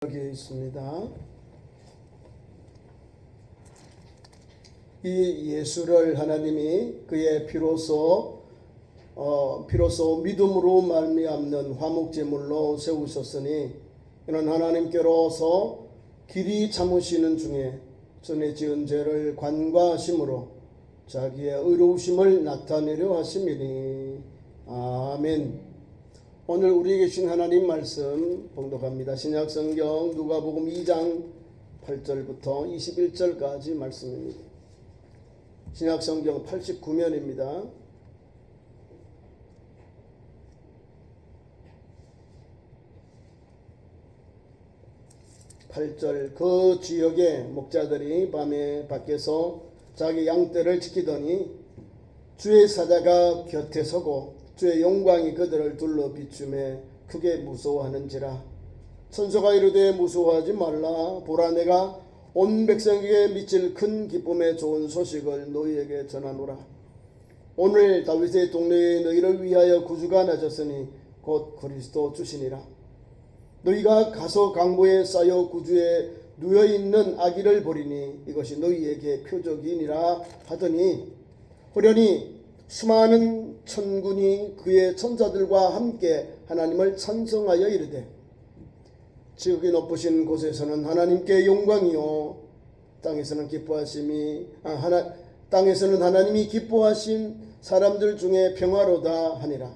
여기 있습니다. 이 예수를 하나님이 그의 피로써 믿음으로 말미암는 화목제물로 세우셨으니 이는 하나님께로서 길이 참으시는 중에 전에 지은 죄를 관과하심으로 자기의 의로우심을 나타내려 하심이니. 아멘. 오늘 우리에게 주신 하나님 말씀 봉독합니다. 신약성경 누가복음 2장 8절부터 21절까지 말씀입니다. 신약성경 89면입니다. 8절. 그 지역의 목자들이 밤에 밖에서 자기 양떼를 지키더니 주의 사자가 곁에 서고 주의 영광이 그들을 둘러 비추매 크게 무서워하는지라. 천사가 이르되 무서워하지 말라. 보라, 내가 온 백성에게 미칠 큰 기쁨의 좋은 소식을 너희에게 전하노라. 오늘 다윗의 동네에 너희를 위하여 구주가 나셨으니 곧 그리스도 주시니라. 너희가 가서 강보에 쌓여 구주에 누워있는 아기를 보리니 이것이 너희에게 표적이니라 하더니 호련히 수많은 천군이 그의 천사들과 함께 하나님을 찬송하여 이르되 지극히 높으신 곳에서는 하나님께 영광이요 땅에서는 하나님이 기뻐하신 사람들 중에 평화로다 하니라.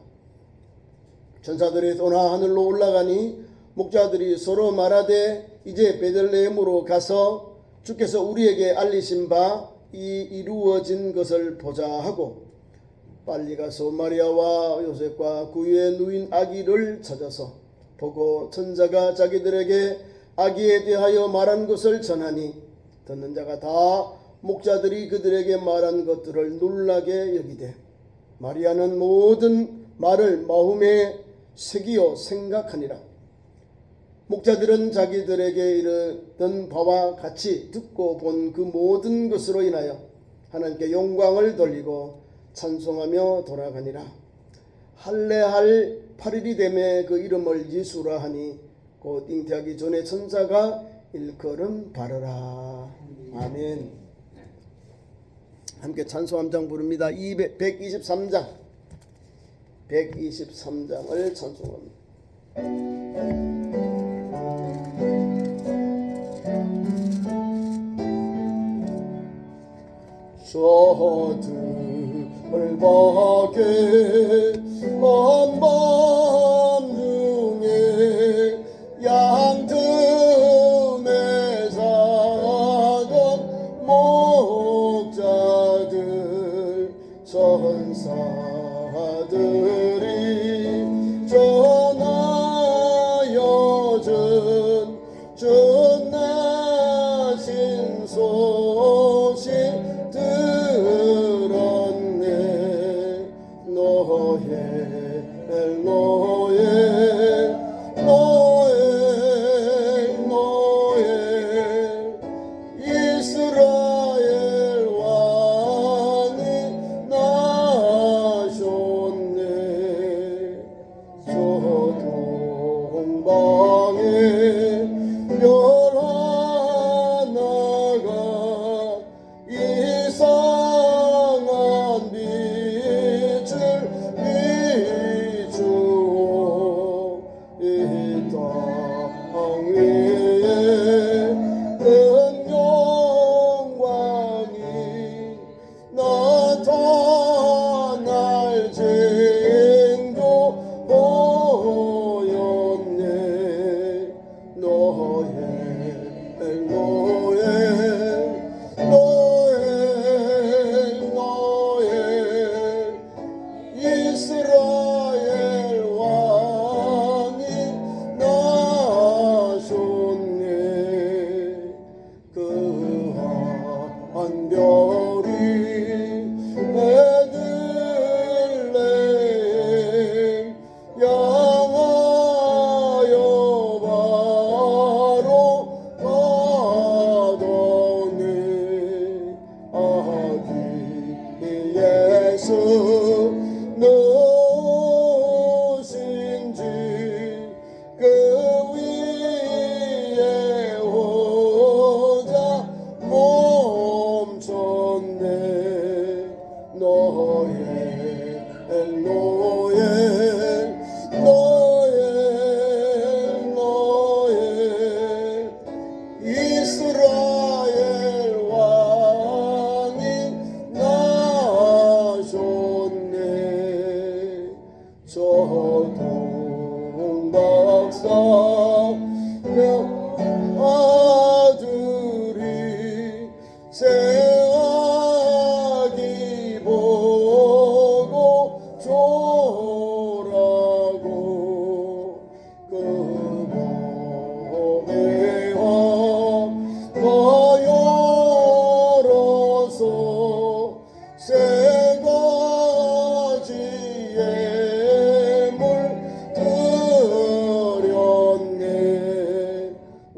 천사들이 떠나 하늘로 올라가니 목자들이 서로 말하되 이제 베들레헴으로 가서 주께서 우리에게 알리신 바 이 이루어진 것을 보자 하고 빨리 가서 마리아와 요셉과 그 위에 누인 아기를 찾아서 보고 천사가 자기들에게 아기에 대하여 말한 것을 전하니 듣는 자가 다 목자들이 그들에게 말한 것들을 놀라게 여기되 마리아는 모든 말을 마음에 새기어 생각하니라. 목자들은 자기들에게 이르던 바와 같이 듣고 본 그 모든 것으로 인하여 하나님께 영광을 돌리고 찬송하며 돌아가니라. 할례할 8일이 되매 그 이름을 예수라 하니 곧 잉태하기 전에 천사가 일컬음 바르라. 아멘. 함께 찬송 함장 부릅니다. 123장 123장을 찬송합니다. 저들을 밖에 한밤중에 양틈에 사던 목자들 천사들이 전하여 전하신 소식 들었네. 노엘 이스라엘 왕이 나셨네. 저 동방에 별 하나가 이상한 빛을 비추어 이 땅 위에 큰 영광이 나타날 징조 보였네. 노엘 이스라엘 왕이 나셨네. 그한 별이 베들레헴 향하여 바로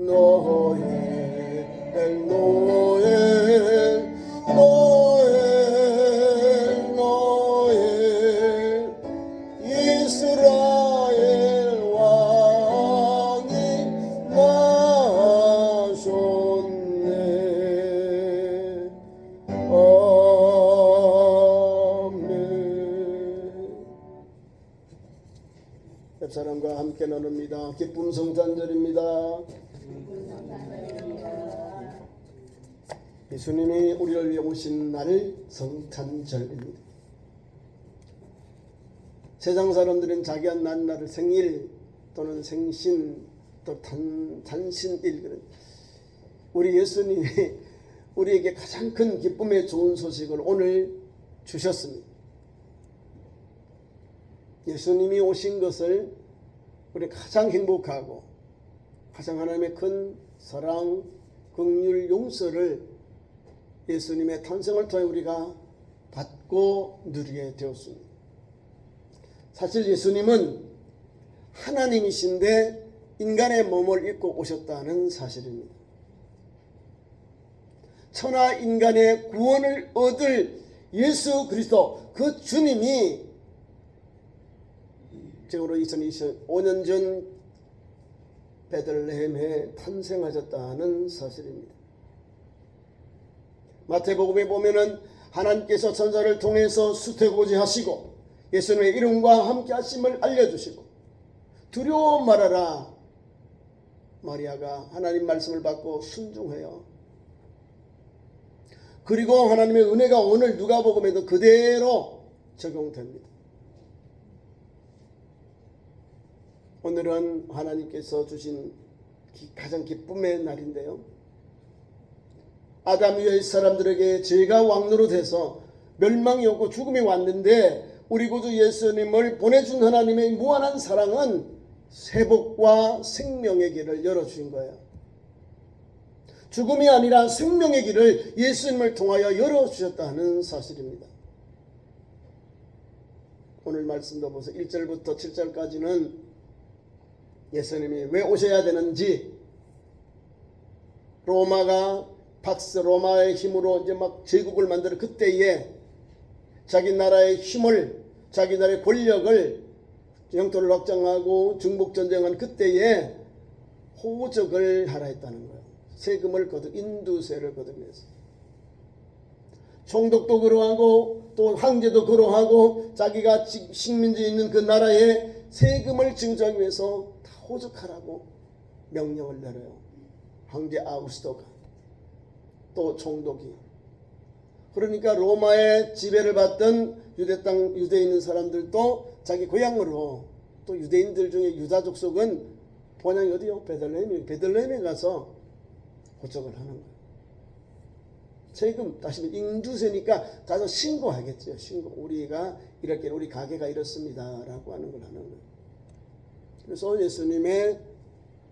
노엘 노엘 노엘 노엘 이스라엘 왕이 나셨네. 아멘. 옆 사람과 함께 나눕니다. 기쁨 성탄절입니다. 예수님이 우리를 위해 오신 날 성탄절입니다. 세상 사람들은 자기가 난 날을 생일 또는 생신 또 단신일, 우리 예수님이 우리에게 가장 큰 기쁨의 좋은 소식을 오늘 주셨습니다. 예수님이 오신 것을 우리 가장 행복하고 가장 하나님의 큰 사랑, 긍휼, 용서를 예수님의 탄생을 통해 우리가 받고 누리게 되었습니다. 사실 예수님은 하나님이신데 인간의 몸을 입고 오셨다는 사실입니다. 천하 인간의 구원을 얻을 예수 그리스도, 그 주님이 적으로 2025년 전 베들레헴에 탄생하셨다는 사실입니다. 마태복음에 보면은 하나님께서 천사를 통해서 수태고지하시고 예수님의 이름과 함께 하심을 알려주시고 두려워 말아라. 마리아가 하나님 말씀을 받고 순종해요. 그리고 하나님의 은혜가 오늘 누가복음에도 그대로 적용됩니다. 오늘은 하나님께서 주신 가장 기쁨의 날인데요. 아담 이후의 사람들에게 죄가 왕노릇해서 멸망이 오고 죽음이 왔는데 우리 구주 예수님을 보내준 하나님의 무한한 사랑은 회복과 생명의 길을 열어주신 거예요. 죽음이 아니라 생명의 길을 예수님을 통하여 열어주셨다는 사실입니다. 오늘 말씀도 보세요. 1절부터 7절까지는 예수님이 왜 오셔야 되는지, 로마의 힘으로 이제 막 제국을 만들어 그때에 자기 나라의 힘을, 자기 나라의 권력을, 영토를 확장하고 중복전쟁한 그때에 호적을 하라 했다는 거예요. 세금을 인두세를 거두면서 총독도 그러하고 또 황제도 그러하고 자기가 식민지에 있는 그 나라에 세금을 증정하기 위해서 다 호적하라고 명령을 내려요. 황제 아우구스토가, 또 총독이. 그러니까 로마의 지배를 받던 유대에 있는 사람들도 자기 고향으로, 또 유대인들 중에 유다 족속은 본향이 어디요? 베들레헴에 가서 호적을 하는 거예요. 세금 다시 인두세니까 가서 신고하겠죠. 우리가 이렇게 우리 가게가 이렇습니다라고 하는 걸 하는 거예요. 그래서 예수님의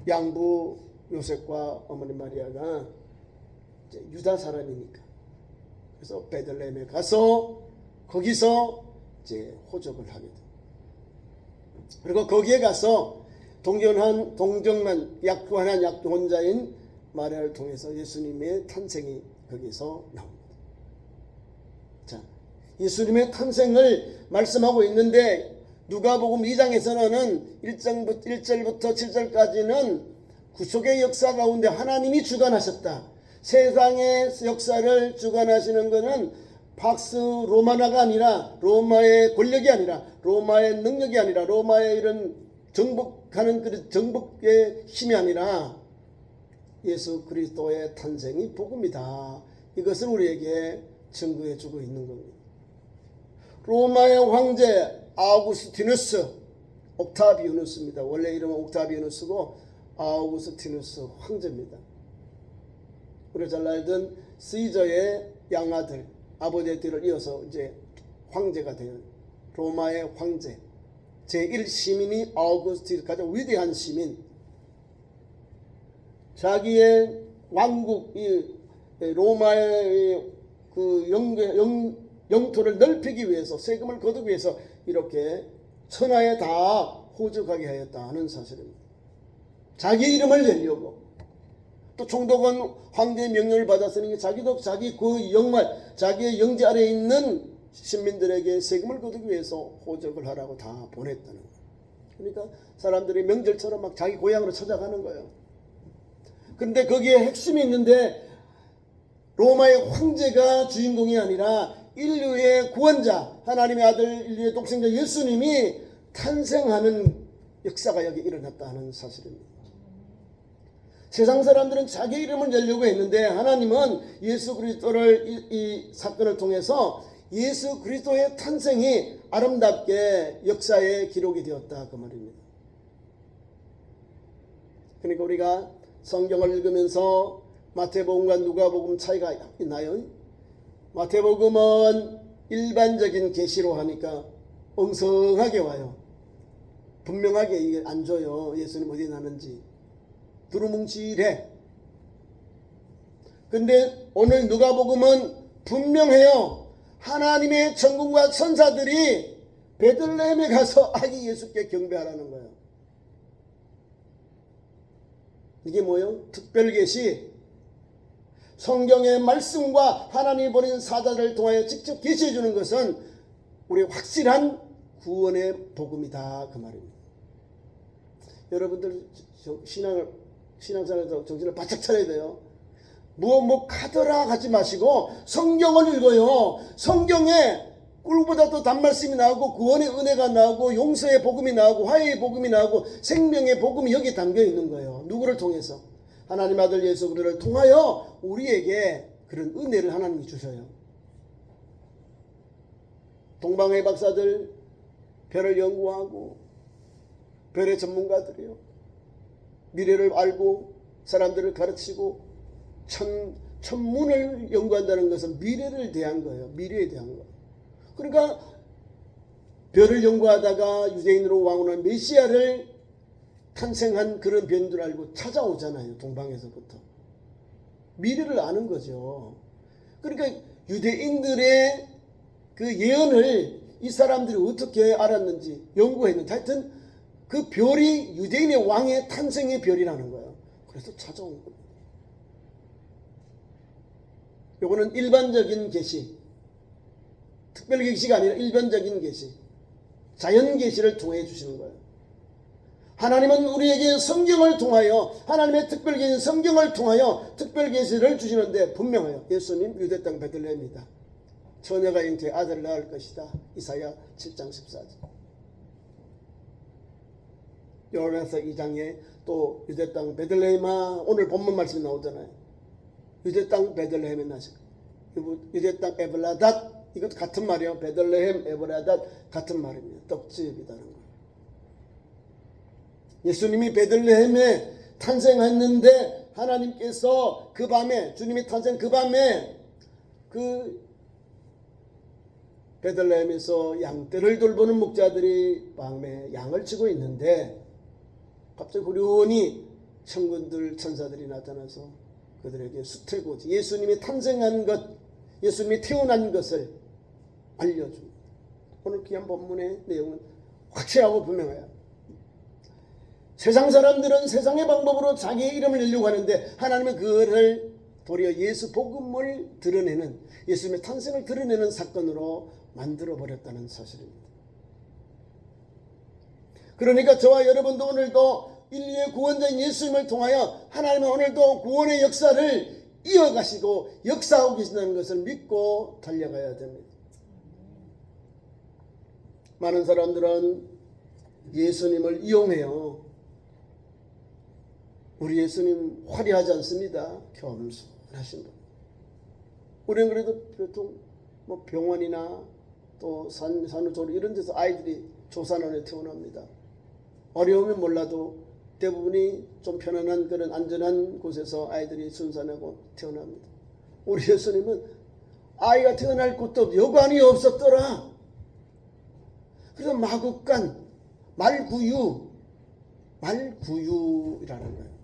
양부 요셉과 어머니 마리아가 이제 유다 사람이니까, 그래서 베들레헴에 가서 거기서 이제 호적을 하게 돼요. 그리고 거기에 가서 동정만 약혼한 약혼자인 마리아를 통해서 예수님의 탄생이 거기서 나옵니다. 자, 예수님의 탄생을 말씀하고 있는데 누가복음 2장에서는 1절부터 7절까지는 구속의 역사 가운데 하나님이 주관하셨다. 세상의 역사를 주관하시는 것은 팍스 로마나가 아니라, 로마의 권력이 아니라, 로마의 능력이 아니라, 로마의 이런 정복하는 그 정복의 힘이 아니라 예수 그리스도의 탄생이 복음이다. 이것을 우리에게 증거해 주고 있는 겁니다. 로마의 황제 아우구스티누스, 옥타비아누스입니다. 원래 이름은 옥타비아누스고 아우구스티누스 황제입니다. 우리가 잘 알던 시저의 양아들, 아버지의 뒤를 이어서 이제 황제가 되는 로마의 황제, 제1시민이 아우구스티누스, 가장 위대한 시민. 자기의 왕국, 이 로마의 그 영토를 넓히기 위해서, 세금을 거두기 위해서 이렇게 천하에 다 호적하게 하였다는 사실입니다. 자기 이름을 내려고, 또 총독은 황제의 명령을 받았으니 자기도 자기 그 영말 자기의 영제 아래에 있는 신민들에게 세금을 거두기 위해서 호적을 하라고 다 보냈다는 거예요. 그러니까 사람들이 명절처럼 막 자기 고향으로 찾아가는 거예요. 그런데 거기에 핵심이 있는데 로마의 황제가 주인공이 아니라 인류의 구원자, 하나님의 아들 인류의 독생자 예수님이 탄생하는 역사가 여기 일어났다는 사실입니다. 세상 사람들은 자기 이름을 내려고 했는데 하나님은 예수 그리스도를 이 사건을 통해서 예수 그리스도의 탄생이 아름답게 역사에 기록이 되었다 그 말입니다. 그러니까 우리가 성경을 읽으면서 마태복음과 누가복음 차이가 있나요? 마태복음은 일반적인 계시로 하니까 엉성하게 와요. 분명하게 이게 안 줘요. 예수님 어디 나는지. 두루뭉실해. 근데 오늘 누가복음은 분명해요. 하나님의 천군과 천사들이 베들레헴에 가서 아기 예수께 경배하라는 거예요. 이게 뭐예요? 특별계시. 성경의 말씀과 하나님이 보낸 사자를 통하여 직접 계시해 주는 것은 우리 확실한 구원의 복음이다 그 말입니다. 여러분들 신앙생활에서 정신을 바짝 차려야 돼요. 뭐 카더라 하지 마시고 성경을 읽어요. 성경에 꿀보다 더 단 말씀이 나오고 구원의 은혜가 나오고 용서의 복음이 나오고 화해의 복음이 나오고 생명의 복음이 여기에 담겨 있는 거예요. 누구를 통해서? 하나님 아들 예수 그리스도를 통하여 우리에게 그런 은혜를 하나님이 주셔요. 동방의 박사들 별을 연구하고 별의 전문가들이요. 미래를 알고 사람들을 가르치고 천문을 연구한다는 것은 미래를 대한 거예요. 미래에 대한 거예요. 그러니까 별을 연구하다가 유대인으로 왕원한 메시아를 탄생한 그런 변줄 알고 찾아오잖아요. 동방에서부터. 미래를 아는 거죠. 그러니까 유대인들의 그 예언을 이 사람들이 어떻게 알았는지 연구했는지 하여튼 그 별이 유대인의 왕의 탄생의 별이라는 거예요. 그래서 찾아온 거예요. 요거는 일반적인 계시, 특별 계시가 아니라 일반적인 계시, 자연 계시를 통해 주시는 거예요. 하나님은 우리에게 성경을 통하여 하나님의 특별 계시 성경을 통하여 특별 계시를 주시는데 분명해요. 예수님 유대 땅 베들레헴이다. 처녀가 잉태에 아들을 낳을 것이다. 이사야 7장 14절. 요한서 2장에 또 유대 땅 베들레헴아 오늘 본문 말씀이 나오잖아요. 유대 땅 베들레헴에 나시. 유대 땅 에브라닷 이것도 같은 말이에요. 베들레헴 에브라닷 같은 말입니다. 떡집이라는 거. 예수님이 베들레헴에 탄생했는데 하나님께서 그 밤에 주님이 탄생 그 밤에 그 베들레헴에서 양떼를 돌보는 목자들이 밤에 양을 치고 있는데 갑자기 후련히 천군들 천사들이 나타나서 그들에게 수태고지 예수님이 탄생한 것 예수님이 태어난 것을 알려줍니다. 오늘 귀한 본문의 내용은 확실하고 분명해요. 세상 사람들은 세상의 방법으로 자기의 이름을 내려고 하는데 하나님은 그를 도리어 예수 복음을 드러내는 예수님의 탄생을 드러내는 사건으로 만들어버렸다는 사실입니다. 그러니까 저와 여러분도 오늘도 인류의 구원자인 예수님을 통하여 하나님은 오늘도 구원의 역사를 이어가시고 역사하고 계신다는 것을 믿고 달려가야 됩니다. 많은 사람들은 예수님을 이용해요. 우리 예수님 화려하지 않습니다. 겸손하신 분. 우리는 그래도 보통 뭐 병원이나 또 산후조리 이런 데서 아이들이 조산원에 태어납니다. 어려우면 몰라도 대부분이 좀 편안한 그런 안전한 곳에서 아이들이 순산하고 태어납니다. 우리 예수님은 아이가 태어날 곳도 여관이 없었더라. 그래서 마국간 말구유이라는 거예요.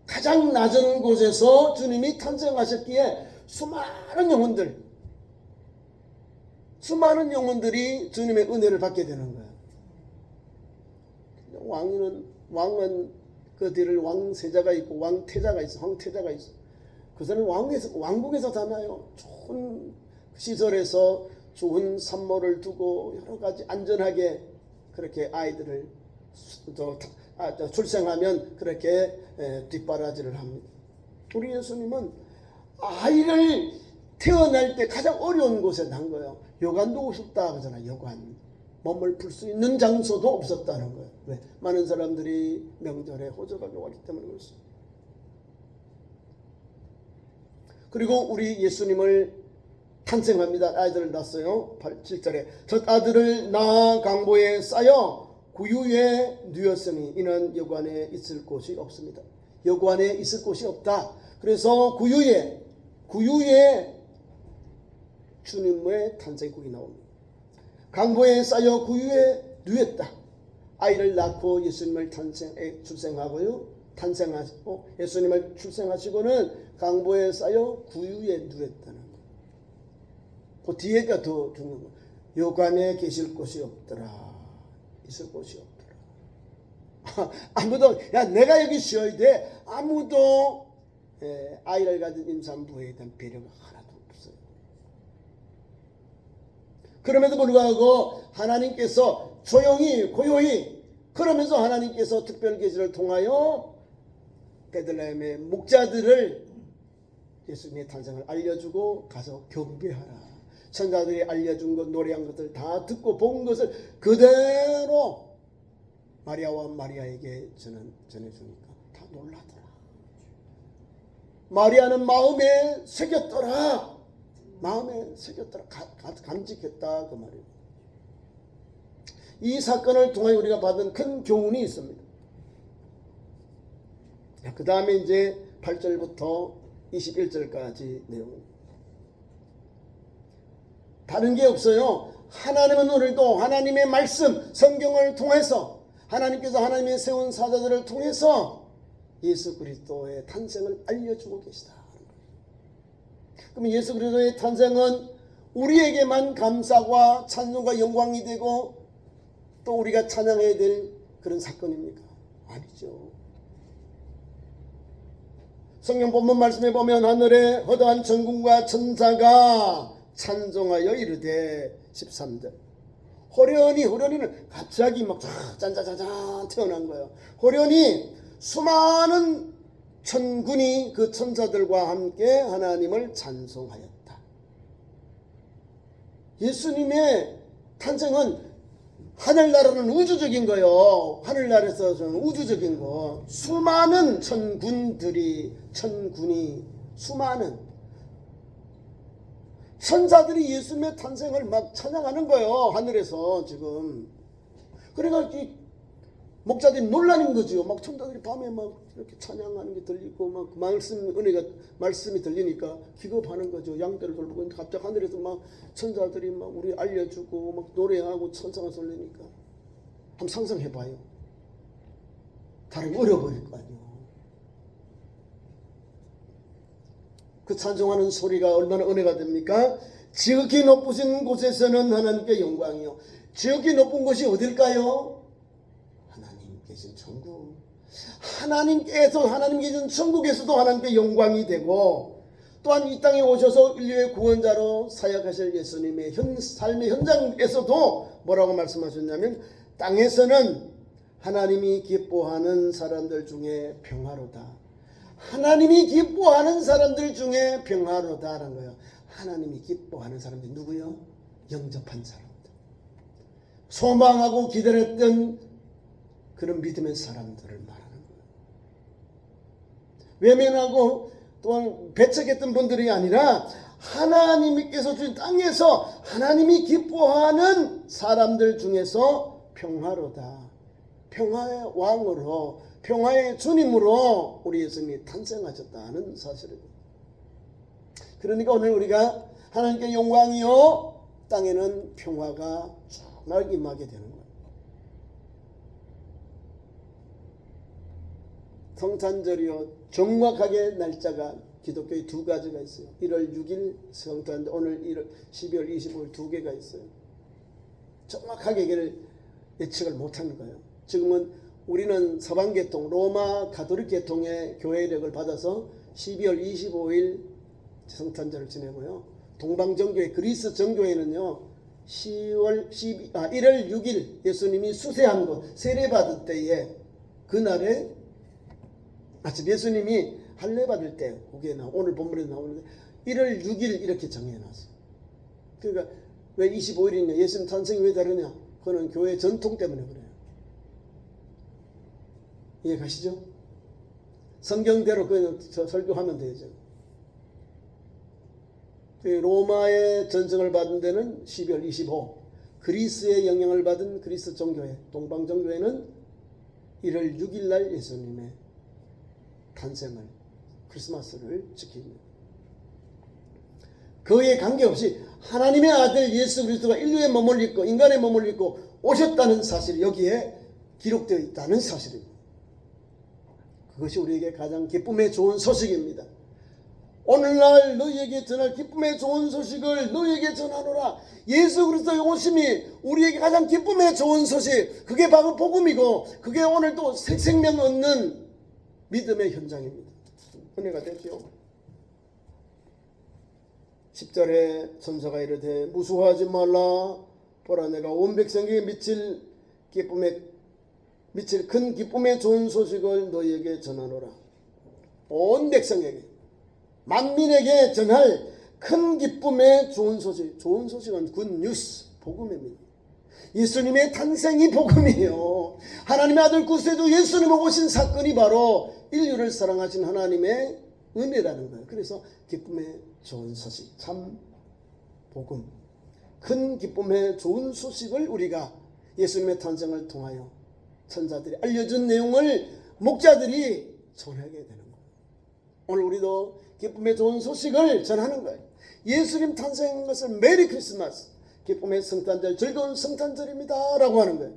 가장 낮은 곳에서 주님이 탄생하셨기에 수많은 영혼들이 주님의 은혜를 받게 되는 거예요. 왕은 그 뒤를 왕세자가 있고 왕태자가 있어. 황태자가 있어. 그들은 왕국에서 사나요. 좋은 시설에서 좋은 산모를 두고 여러 가지 안전하게 그렇게 아이들을 출생하면 그렇게 뒷바라지를 합니다. 우리 예수님은 아이를 태어날 때 가장 어려운 곳에 난 거예요. 여관도 없었다 그러잖아요. 여관. 몸을 풀 수 있는 장소도 없었다는 거예요. 왜? 많은 사람들이 명절에 호적하게 왔기 때문에 그렇습니다. 그리고 우리 예수님을 탄생합니다. 아이들을 낳았어요. 7절에 첫 아들을 낳아 강보에 쌓여 구유에 누였으니 이는 여관에 있을 곳이 없습니다. 여관에 있을 곳이 없다. 그래서 구유에 주님의 탄생국이 나옵니다. 강보에 쌓여 구유에 누였다. 아이를 낳고 예수님을 출생하고요. 탄생하시고 예수님을 출생하시고는 강보에 쌓여 구유에 누였다는 거예요. 그 뒤에가 더 중요한 거예요. 여관에 계실 곳이 없더라. 있을 곳이 없더라. 아무도 야 내가 여기 쉬어야 돼. 아무도 아이를 가진 임산부에 대한 배려가 하나도 없어요. 그럼에도 불구하고 하나님께서 조용히 고요히 그러면서 하나님께서 특별 계시를 통하여 베들레헴의 목자들을 예수님의 탄생을 알려주고 가서 경배하라. 천사들이 알려준 것 노래한 것들 다 듣고 본 것을 그대로 마리아와 마리아에게 전해주니까 다 놀라더라. 마리아는 마음에 새겼더라. 마음에 새겼더라. 감직했다 그 말이에요. 이 사건을 통해 우리가 받은 큰 교훈이 있습니다. 그 다음에 이제 8절부터 21절까지 내용입니다. 다른 게 없어요. 하나님은 오늘도 하나님의 말씀 성경을 통해서 하나님께서 하나님의 세운 사자들을 통해서 예수 그리스도의 탄생을 알려주고 계시다. 그럼 예수 그리스도의 탄생은 우리에게만 감사와 찬송과 영광이 되고 또 우리가 찬양해야 될 그런 사건입니까? 아니죠. 성경 본문 말씀에 보면 하늘에 허다한 천군과 천사가 찬송하여 이르되 13절 호련히는 갑자기 막 짠짜자잔 태어난 거예요. 호련히 수많은 천군이 그 천사들과 함께 하나님을 찬송하였다. 예수님의 탄생은 하늘나라는 우주적인 거요. 하늘나라에서 우주적인 거. 수많은 천군이 수많은 천사들이 예수님의 탄생을 막 찬양하는 거예요. 하늘에서 지금. 그러니까 이 목자들이 놀라는 거죠. 막 천사들이 밤에 막 이렇게 찬양하는 게 들리고 막 말씀이 들리니까 기겁하는 거죠. 양떼를 돌보고 갑자기 하늘에서 막 천사들이 막 우리 알려주고 막 노래하고 천사가 설레니까 한번 상상해봐요. 다른 어려버릴 거 아니에요. 그 찬송하는 소리가 얼마나 은혜가 됩니까? 지극히 높으신 곳에서는 하나님께 영광이요. 지극히 높은 곳이 어딜까요? 하나님 계신 천국. 하나님 계신 천국에서도 하나님께 영광이 되고 또한 이 땅에 오셔서 인류의 구원자로 사역하실 예수님의 삶의 현장에서도 뭐라고 말씀하셨냐면 땅에서는 하나님이 기뻐하는 사람들 중에 평화로다. 하나님이 기뻐하는 사람들 중에 평화로다라는 거예요. 하나님이 기뻐하는 사람들이 누구요? 영접한 사람들. 소망하고 기다렸던 그런 믿음의 사람들을 말하는 거예요. 외면하고 또한 배척했던 분들이 아니라 하나님께서 주신 땅에서 하나님이 기뻐하는 사람들 중에서 평화로다. 평화의 왕으로 평화의 주님으로 우리 예수님이 탄생하셨다는 사실입니다. 그러니까 오늘 우리가 하나님께 영광이요 땅에는 평화가 정말 임하게 되는 거예요. 성탄절이요 정확하게 날짜가 기독교에 두 가지가 있어요. 1월 6일 성탄절, 오늘 12월 25일 두 개가 있어요. 정확하게 이걸 예측을 못하는 거예요. 지금은 우리는 서방계통 로마 가톨릭 계통의 교회력을 받아서 12월 25일 성탄절을 지내고요. 동방정교회 그리스 정교회는요 1월 6일 예수님이 수세한 곳 세례받을 때에 그날에 아침 예수님이 할례 받을 때 거기에 오늘 본문에 나오는데 1월 6일 이렇게 정해놨어요. 그러니까 왜 25일이냐 예수님 탄생이 왜 다르냐 그거는 교회 전통 때문에 그래요. 이해 가시죠? 성경대로 그냥 설교하면 되죠. 로마의 전승을 받은 데는 12월 25 그리스의 영향을 받은 그리스 종교회 동방정교회는 1월 6일 날 예수님의 탄생을 크리스마스를 지킵니다. 그에 관계없이 하나님의 아들 예수 그리스도가 인류의 몸을 입고 인간의 몸을 입고 오셨다는 사실이 여기에 기록되어 있다는 사실입니다. 그것이 우리에게 가장 기쁨의 좋은 소식입니다. 오늘날 너희에게 전할 기쁨의 좋은 소식을 너희에게 전하노라. 예수 그리스도의 오심이 우리에게 가장 기쁨의 좋은 소식, 그게 바로 복음이고 그게 오늘 또 새 생명 얻는 믿음의 현장입니다. 은혜가 되죠. 10절에 천사가 이르되 무수하지 말라. 보라 내가 온 백성에게 미칠 큰 기쁨의 좋은 소식을 너희에게 전하노라. 온 백성에게 만민에게 전할 큰 기쁨의 좋은 소식. 좋은 소식은 굿뉴스 복음입니다. 예수님의 탄생이 복음이에요. 하나님의 아들 구세주 예수님이 오신 사건이 바로 인류를 사랑하신 하나님의 은혜라는 거예요. 그래서 기쁨의 좋은 소식 참 복음 큰 기쁨의 좋은 소식을 우리가 예수님의 탄생을 통하여 천사들이 알려준 내용을 목자들이 전하게 되는 거예요. 오늘 우리도 기쁨의 좋은 소식을 전하는 거예요. 예수님 탄생한 것을 메리 크리스마스 기쁨의 성탄절 즐거운 성탄절입니다 라고 하는 거예요.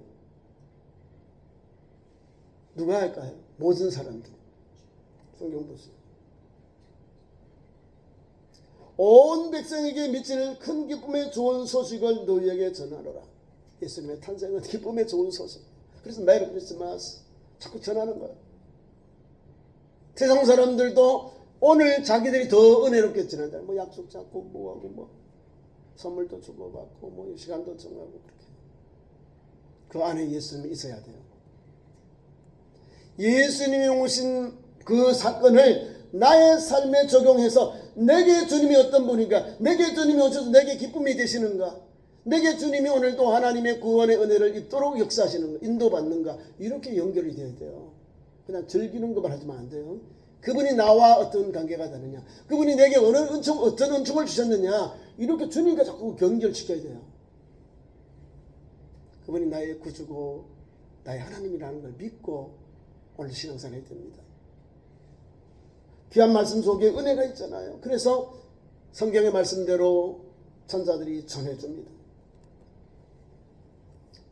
누가 할까요? 모든 사람들. 성경 보세요. 온 백성에게 미칠 큰 기쁨의 좋은 소식을 너희에게 전하노라. 예수님의 탄생은 기쁨의 좋은 소식. 그래서 메리 크리스마스 자꾸 전하는 거예요. 세상 사람들도 오늘 자기들이 더 은혜롭게 지낸다. 뭐 약속 잡고 뭐하고 뭐 선물도 주고받고 뭐 시간도 정하고 그렇게. 그 안에 예수님이 있어야 돼요. 예수님이 오신 그 사건을 나의 삶에 적용해서 내게 주님이 어떤 분인가, 내게 주님이 오셔서 내게 기쁨이 되시는가, 내게 주님이 오늘도 하나님의 구원의 은혜를 입도록 역사하시는가, 인도받는가, 이렇게 연결이 돼야 돼요. 그냥 즐기는 것만 하지만 안 돼요. 그분이 나와 어떤 관계가 되느냐, 그분이 내게 어떤 은총을 주셨느냐, 이렇게 주님과 자꾸 연결시켜야 돼요. 그분이 나의 구주고 나의 하나님이라는 걸 믿고 오늘 신앙생활 해야 됩니다. 귀한 말씀 속에 은혜가 있잖아요. 그래서 성경의 말씀대로 천사들이 전해줍니다.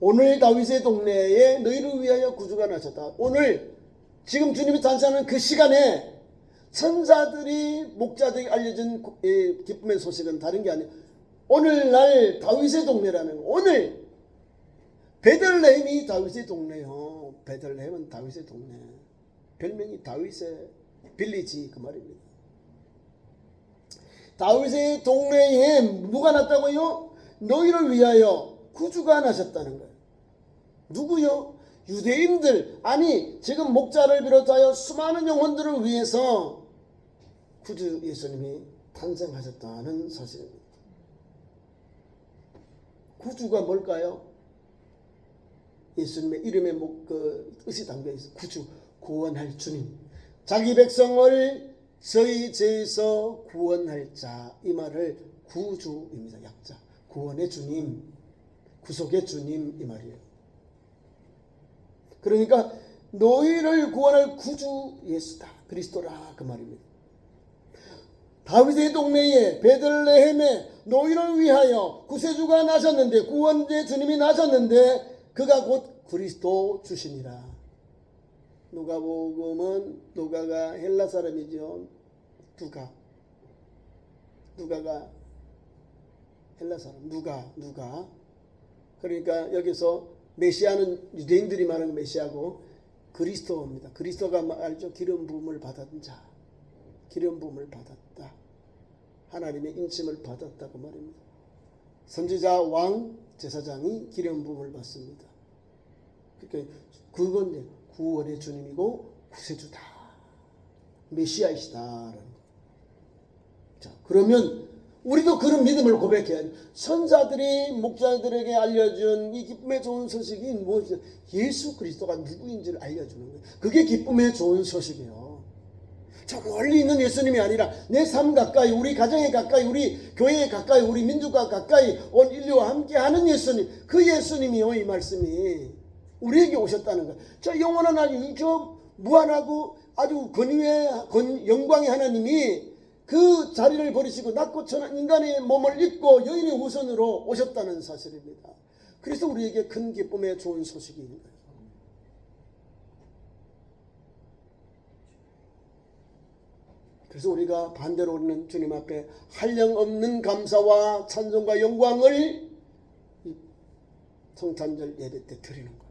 오늘 다윗의 동네에 너희를 위하여 구주가 나셨다. 오늘 지금 주님이 탄생하는 그 시간에 천사들이 목자들에게 알려준 기쁨의 소식은 다른 게 아니에요. 오늘날 다윗의 동네라는 거. 오늘 베들레헴이 다윗의 동네요. 베들레헴은 다윗의 동네. 별명이 다윗의 빌리지 그 말입니다. 다윗의 동네에 누가 났다고요? 너희를 위하여 구주가 나셨다는 거예요. 누구요? 유대인들, 아니 지금 목자를 비롯하여 수많은 영혼들을 위해서 구주 예수님이 탄생하셨다는 사실입니다. 구주가 뭘까요? 예수님의 이름에 뜻이 담겨 있어요. 구주, 구원할 주님. 자기 백성을 저희 죄에서 구원할 자, 이 말을 구주입니다. 약자. 구원의 주님, 구속의 주님 이 말이에요. 그러니까 너희를 구원할 구주 예수다. 그리스도라 그 말입니다. 다윗의 동네에 베들레헴에 너희를 위하여 구세주가 나셨는데, 구원의 주님이 나셨는데 그가 곧 그리스도 주시니라. 누가복음은 누가가 헬라 사람이죠. 누가가 헬라 사람. 누가. 그러니까 여기서 메시아는 유대인들이 말하는 메시아고 그리스도입니다. 그리스도가 알죠? 기름 부음을 받은 자, 기름 부음을 받았다. 하나님의 인침을 받았다고 말입니다. 선지자, 왕, 제사장이 기름 부음을 받습니다. 그러니까 그건 구원의 주님이고 구세주다, 메시아이시다라는 거. 자, 그러면 우리도 그런 믿음을 고백해야 돼요. 선사들이 목자들에게 알려준 이 기쁨의 좋은 소식이 무엇이냐? 예수 그리스도가 누구인지를 알려주는 거예요. 그게 기쁨의 좋은 소식이에요. 저 멀리 있는 예수님이 아니라 내 삶 가까이, 우리 가정에 가까이, 우리 교회에 가까이, 우리 민족과 가까이 온 인류와 함께하는 예수님, 그 예수님이요, 이 말씀이 우리에게 오셨다는 거예요. 저 영원한 아주 저 무한하고 아주 권위의 영광의 하나님이 그 자리를 버리시고 낮고 천한 인간의 몸을 입고 여인의 후손으로 오셨다는 사실입니다. 그래서 우리에게 큰 기쁨의 좋은 소식이 있는 거예요. 그래서 우리가 반대로 우리는 주님 앞에 한량없는 감사와 찬송과 영광을 성탄절 예배 때 드리는 거예요.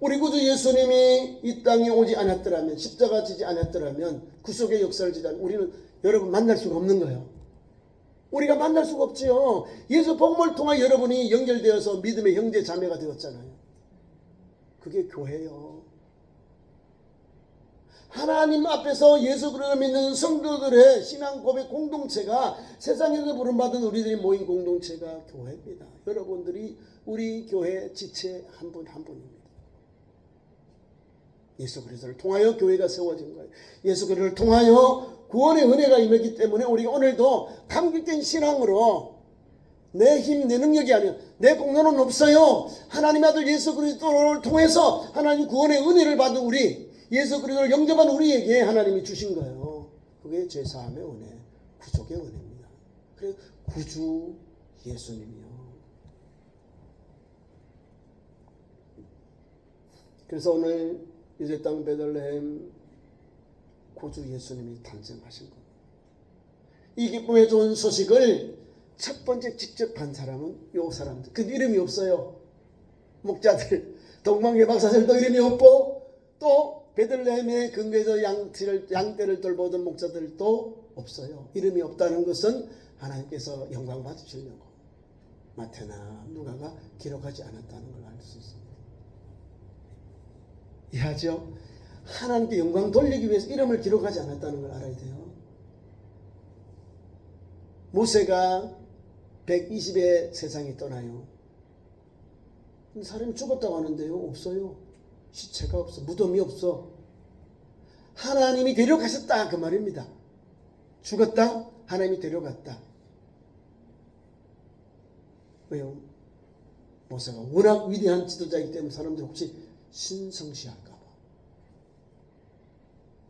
우리 구주 예수님이 이 땅에 오지 않았더라면, 십자가 지지 않았더라면, 구속의 역사를 지지 않았더라면 우리는 여러분 만날 수가 없는 거예요. 우리가 만날 수가 없지요. 예수 복음을 통해 여러분이 연결되어서 믿음의 형제 자매가 되었잖아요. 그게 교회예요. 하나님 앞에서 예수 그리스도를 믿는 성도들의 신앙 고백 공동체가, 세상에서 부름받은 우리들이 모인 공동체가 교회입니다. 여러분들이 우리 교회 지체 한 분 한 분입니다. 예수 그리스도를 통하여 교회가 세워진 거예요. 예수 그리스도를 통하여 구원의 은혜가 임했기 때문에 우리가 오늘도 감격된 신앙으로, 내 힘, 내 능력이 아니에요. 내 공로는 없어요. 하나님 아들 예수 그리스도를 통해서 하나님 구원의 은혜를 받은 우리, 예수 그리스도를 영접한 우리에게 하나님이 주신 거예요. 그게 죄사함의 은혜, 구속의 은혜입니다. 그래서 구주 예수님이요. 그래서 오늘 이제 땅 베들레헴 구주 예수님이 탄생하신 겁니다. 이 기쁨의 좋은 소식을 첫 번째 직접 한 사람은 요 사람들. 그 이름이 없어요. 목자들, 동방의 박사들도 이름이 없고, 또 베들레헴의 근교에서 양떼를 돌보던 목자들도 없어요. 이름이 없다는 것은 하나님께서 영광 받으시려고 마태나 누가가 기록하지 않았다는 걸 알 수 있습니다. 이해하죠? 하나님께 영광 돌리기 위해서 이름을 기록하지 않았다는 걸 알아야 돼요. 모세가 120에 세상에 떠나요. 사람이 죽었다고 하는데요, 없어요. 시체가 없어. 무덤이 없어. 하나님이 데려가셨다 그 말입니다. 죽었다, 하나님이 데려갔다. 왜요? 모세가 워낙 위대한 지도자이기 때문에 사람들이 혹시 신성시할까 봐.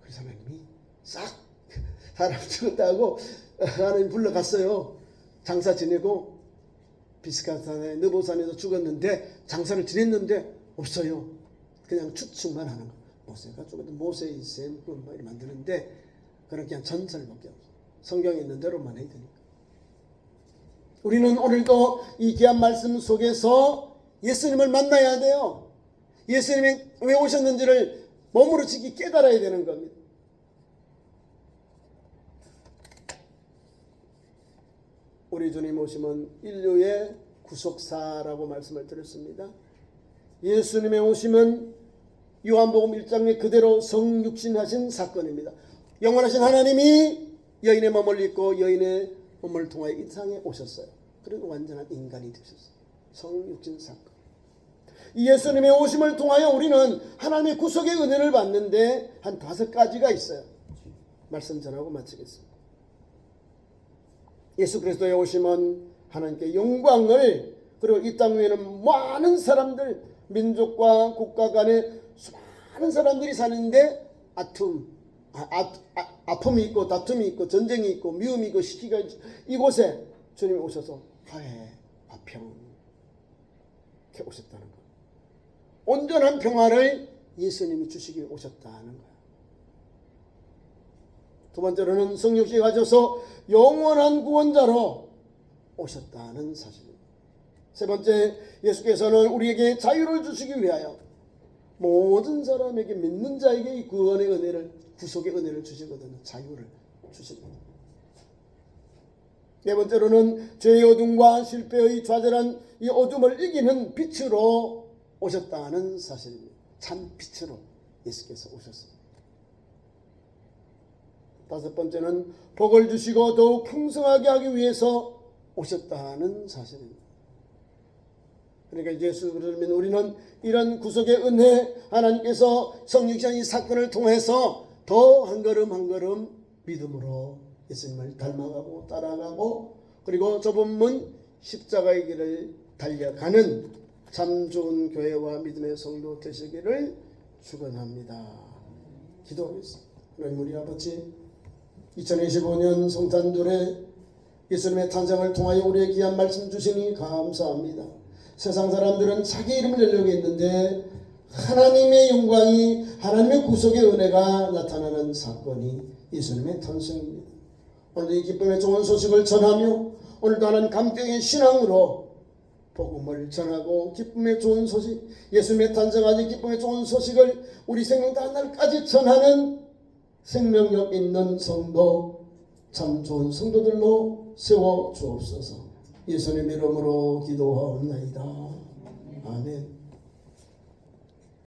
그래서 하나님이 싹 사람 죽었다고 하나님 불러갔어요. 장사 지내고 비스카산의 느보산에서 죽었는데 장사를 지냈는데 없어요. 그냥 추측만 하는 거. 모세가 죽었던 모세의 셈 그런 말을 만드는데 그런 그냥 전설밖에 없어. 성경에 있는 대로만 해야 되니까. 우리는 오늘도 이 귀한 말씀 속에서 예수님을 만나야 돼요. 예수님이 왜 오셨는지를 몸으로 지키 깨달아야 되는 겁니다. 우리 주님 오심은 인류의 구속사라고 말씀을 드렸습니다. 예수님의 오심은 요한복음 1장에 그대로 성육신하신 사건입니다. 영원하신 하나님이 여인의 몸을 입고 여인의 몸을 통하여 이 세상에 오셨어요. 그리고 완전한 인간이 되셨어요. 성육신 사건. 이 예수님의 오심을 통하여 우리는 하나님의 구속의 은혜를 받는데 한 5가지가 있어요. 말씀 전하고 마치겠습니다. 예수 그리스도의 오심은 하나님께 영광을, 그리고 이 땅 위에는 많은 사람들, 민족과 국가 간에 수많은 사람들이 사는데 아픔이 있고 다툼이 있고 전쟁이 있고 미움이 있고 시기가 있고, 이곳에 주님이 오셔서 화해, 화평 이렇게 오셨다는 것. 온전한 평화를 예수님이 주시기 위해 오셨다는 거예요. 두 번째로는 성육신에 가셔서 영원한 구원자로 오셨다는 사실입니다. 세 번째, 예수께서는 우리에게 자유를 주시기 위하여 모든 사람에게 믿는 자에게 이 구원의 은혜를 구속의 은혜를 주시거든요. 자유를 주십니다. 네 번째로는 죄의 어둠과 실패의 좌절한 이 어둠을 이기는 빛으로 오셨다는 사실입니다. 참 빛으로 예수께서 오셨습니다. 다섯 번째는 복을 주시고 더욱 풍성하게 하기 위해서 오셨다는 사실입니다. 그러니까 예수를 믿는 우리는 이런 구속의 은혜, 하나님께서 성육신 이 사건을 통해서 더 한 걸음 한 걸음 믿음으로 예수님을 닮아가고 따라가고, 그리고 좁은 문 십자가의 길을 달려가는 참 좋은 교회와 믿음의 성도 되시기를 축원합니다. 기도하겠습니다. 하나님 우리 아버지, 2025년 성탄절에 예수님의 탄생을 통하여 우리의 귀한 말씀 주시니 감사합니다. 세상 사람들은 자기 이름을 내려고 했는데 하나님의 영광이, 하나님의 구속의 은혜가 나타나는 사건이 예수님의 탄생입니다. 오늘 이 기쁨의 좋은 소식을 전하며 오늘도 하나님 감격의 신앙으로 복음을 전하고 기쁨의 좋은 소식, 예수님의 탄생하는 기쁨의 좋은 소식을 우리 생명 다한 날까지 전하는 생명력 있는 성도, 참 좋은 성도들로 세워 주옵소서. 예수님 이름으로 기도하옵나이다. 아멘.